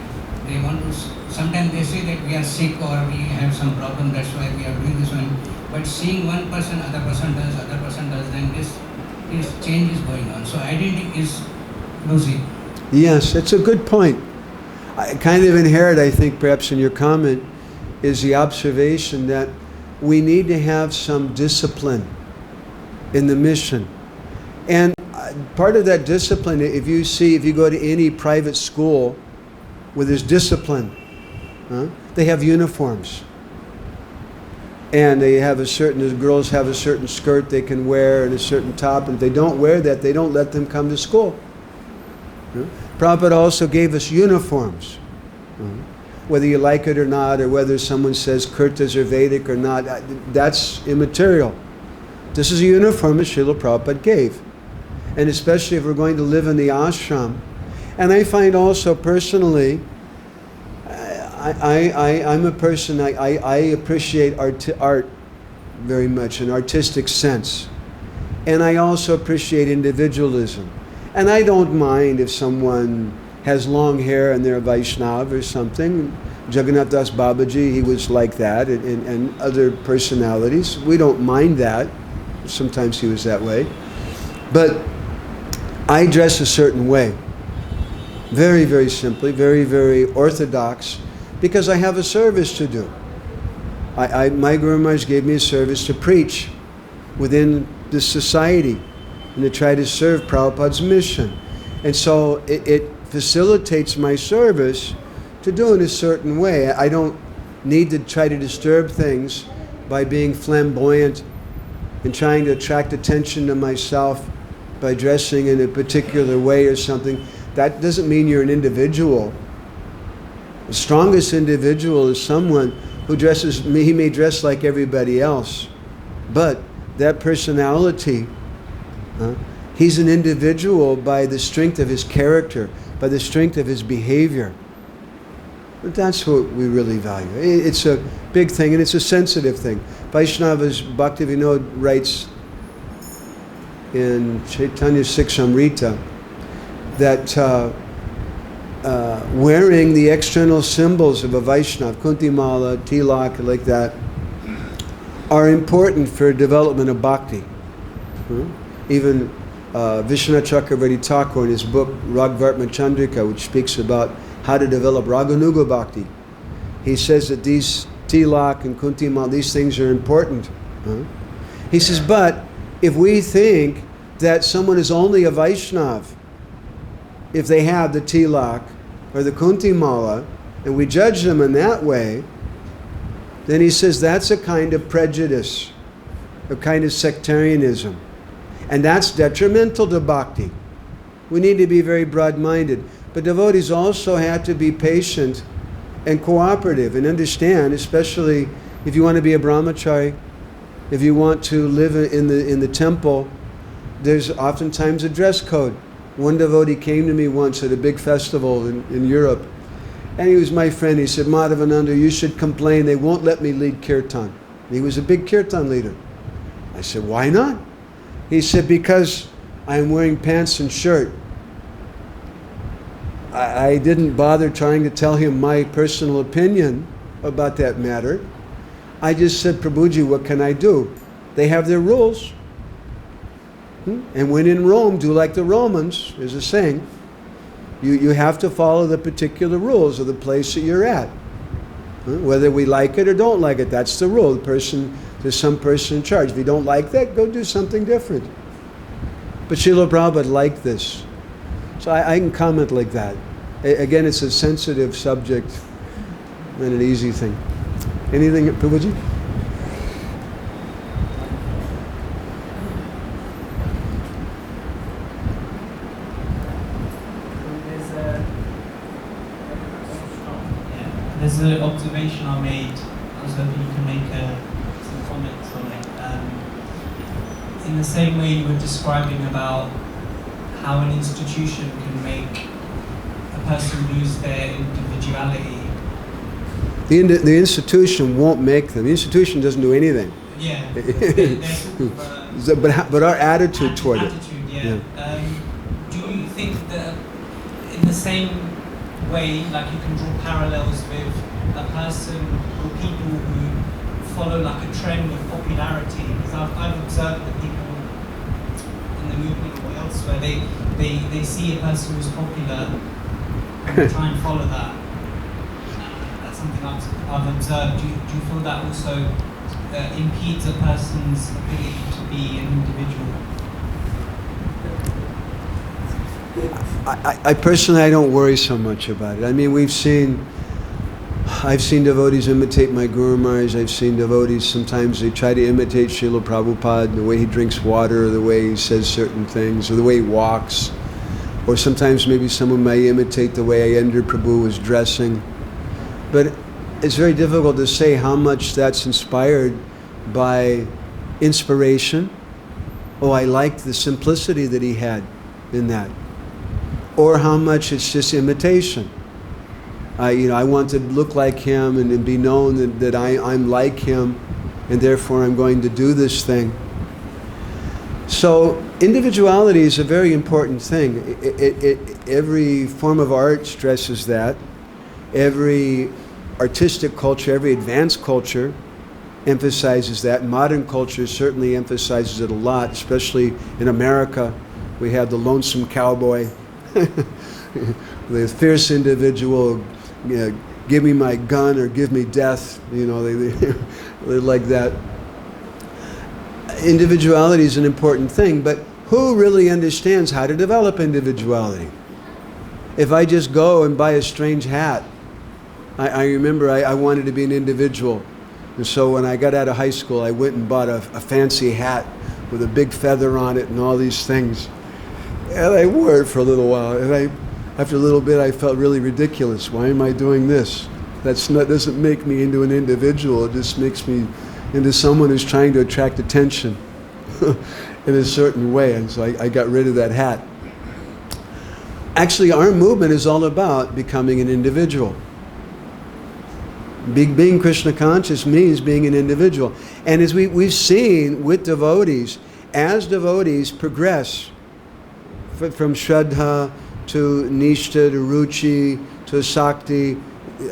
they want to, sometimes they say that we are sick or we have some problem, that's why we are doing this one. But seeing one person, other person does, then this change is going on. So identity is losing. Yes, that's a good point. Kind of inherent, I think, perhaps in your comment, is the observation that we need to have some discipline in the mission. And part of that discipline, if you go to any private school where there's discipline, they have uniforms. And they have the girls have a certain skirt they can wear and a certain top, and if they don't wear that, they don't let them come to school. Prabhupada also gave us uniforms. Whether you like it or not, or whether someone says kurtas are Vedic or not, that's immaterial. This is a uniform that Srila Prabhupada gave. And especially if we're going to live in the ashram. And I find also personally, I'm a person, I appreciate art very much, an artistic sense. And I also appreciate individualism. And I don't mind if someone has long hair and they're a Vaishnava or something. Jagannath Das Babaji, he was like that, and other personalities. We don't mind that. Sometimes he was that way. But I dress a certain way. Very, very simply, very, very orthodox, because I have a service to do. My Guru Maharaj gave me a service to preach within this society and to try to serve Prabhupada's mission. And so it facilitates my service to do in a certain way. I don't need to try to disturb things by being flamboyant and trying to attract attention to myself by dressing in a particular way or something. That doesn't mean you're an individual. The strongest individual is someone who he may dress like everybody else, but that personality, he's an individual by the strength of his character, by the strength of his behavior. But that's what we really value. It's a big thing, and it's a sensitive thing. Vaishnavas, Bhakti-Vinod writes in Chaitanya Siksamrita that wearing the external symbols of a Vaishnava, Kuntimala, Tilak, like that, are important for development of bhakti. Even Vishwanath Chakravarti Thakur in his book Ragvartma Chandrika, which speaks about how to develop Raganuga bhakti, he says that these Tilak and Kuntimala, these things are important. He says, but if we think that someone is only a Vaishnava if they have the Tilak or the Kuntimala, and we judge them in that way, then he says that's a kind of prejudice, a kind of sectarianism. And that's detrimental to bhakti. We need to be very broad-minded. But devotees also have to be patient and cooperative and understand, especially if you want to be a brahmachari, if you want to live in the temple, there's oftentimes a dress code. One devotee came to me once at a big festival in Europe, and he was my friend. He said, Madhavananda, you should complain. They won't let me lead kirtan. He was a big kirtan leader. I said, why not? He said, because I'm wearing pants and shirt. I didn't bother trying to tell him my personal opinion about that matter. I just said, Prabhuji, what can I do? They have their rules. And when in Rome, do like the Romans, is a saying. You have to follow the particular rules of the place that you're at. Whether we like it or don't like it, that's the rule. There's some person in charge. If you don't like that, go do something different. But Srila Prabhupada liked this. So I can comment like that. Again, it's a sensitive subject and an easy thing. Anything, Prabhuji? There's an observation I made. I was hoping you can make some comments on it. In the same way you were describing about how an institution can make a person lose their individuality. The institution won't make them. The institution doesn't do anything. Yeah. But our attitude toward it. Yeah. Do you think that in the same way, like you can draw parallels with a person or people who follow like a trend of popularity, because I've observed that people in the movement or elsewhere, they see a person who's popular and they try and follow that. That's something I've observed. Do you feel that also impedes a person's ability to be an individual? I personally, I don't worry so much about it. I mean, I've seen devotees imitate my Guru Maharaj. I've seen devotees, sometimes they try to imitate Srila Prabhupada, the way he drinks water, or the way he says certain things, or the way he walks. Or sometimes maybe someone may imitate the way Ayendra Prabhu was dressing. But it's very difficult to say how much that's inspired by inspiration. Oh, I liked the simplicity that he had in that. Or how much it's just imitation. I want to look like him and be known that I'm like him, and therefore I'm going to do this thing. So individuality is a very important thing. Every form of art stresses that. Every artistic culture, every advanced culture emphasizes that. Modern culture certainly emphasizes it a lot, especially in America. We have the lonesome cowboy, the fierce individual, give me my gun or give me death. They're like that. Individuality is an important thing, but who really understands how to develop individuality? If I just go and buy a strange hat, I remember I wanted to be an individual. And so when I got out of high school, I went and bought a fancy hat with a big feather on it and all these things. And I wore it for a little while. And after a little bit, I felt really ridiculous. Why am I doing this? Doesn't make me into an individual. It just makes me into someone who's trying to attract attention in a certain way. And so I got rid of that hat. Actually, our movement is all about becoming an individual. Being Krishna conscious means being an individual. And as we've seen with devotees, as devotees progress from Shraddha to Nishtha to Ruchi to Sakti,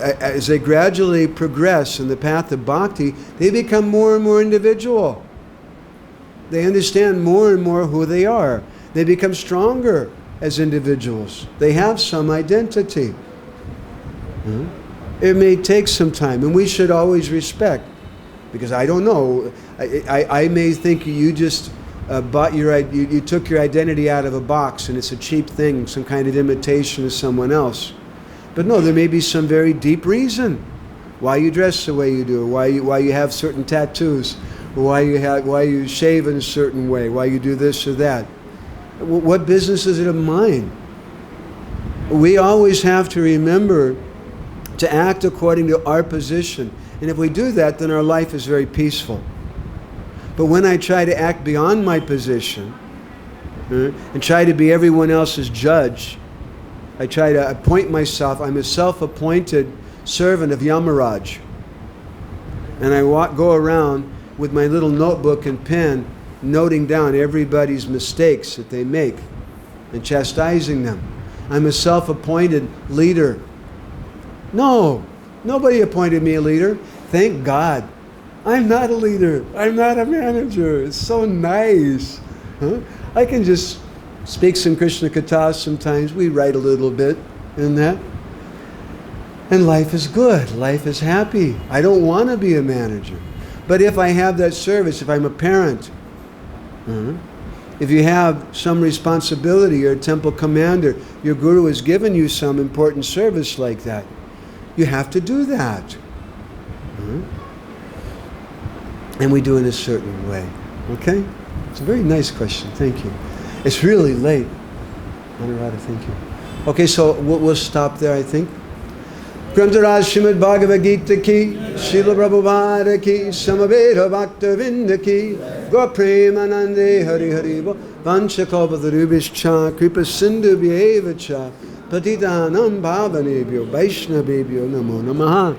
as they gradually progress in the path of bhakti, they become more and more individual. They understand more and more who they are. They become stronger as individuals. They have some identity. It may take some time, and we should always respect, because I don't know. I may think you just you took your identity out of a box and it's a cheap thing, some kind of imitation of someone else. But no, there may be some very deep reason why you dress the way you do, why you have certain tattoos, why you shave in a certain way, why you do this or that. What business is it of mine? We always have to remember to act according to our position. And if we do that, then our life is very peaceful. But when I try to act beyond my position and try to be everyone else's judge, I try to appoint myself. I'm a self-appointed servant of Yamaraj. And I go around with my little notebook and pen, noting down everybody's mistakes that they make and chastising them. I'm a self-appointed leader. No, nobody appointed me a leader. Thank God. I'm not a leader. I'm not a manager. It's so nice. I can just speak some Krishna Kathas sometimes. We write a little bit in that. And life is good. Life is happy. I don't want to be a manager. But if I have that service, if I'm a parent, if you have some responsibility, you're a temple commander, your guru has given you some important service like that, you have to do that. And we do it in a certain way. Okay? It's a very nice question. Thank you. It's really late. Anuradha, thank you. Okay, so we'll stop there, I think. Grantaraj Srimad Bhagavad-Gita ki, Srila Prabhupada ki, Samaveta Bhakta-vinda ki, Gopremanande Hari Hari Bo, Vanchakalpatarubhishcha, Kripa Sindhu Bhyevacha, Patitanam Bhavanebhyo, Vaishnavebhyo Namo Namaha.